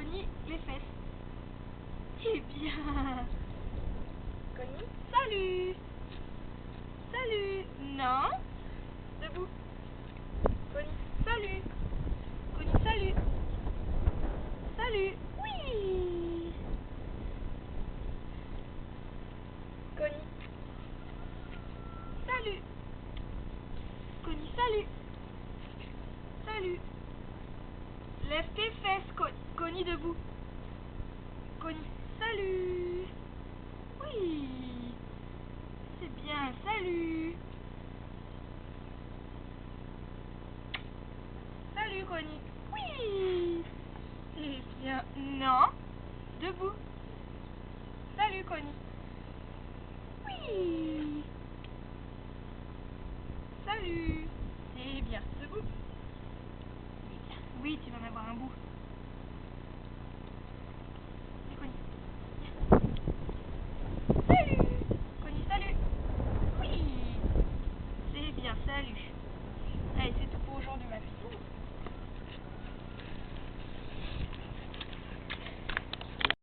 Connie les fesses. Eh bien. Connie, salut. Salut. Non. Debout. Connie, salut. Connie, salut. Salut. Oui. Connie. Salut. Connie, salut. Salut. Lève tes fesses, Connie, debout. Connie, salut. Oui. C'est bien, salut. Salut, Connie. Oui. C'est bien. Non. Debout. Salut, Connie. Oui. Salut. C'est bien. Debout. Oui, tu vas en avoir un bout.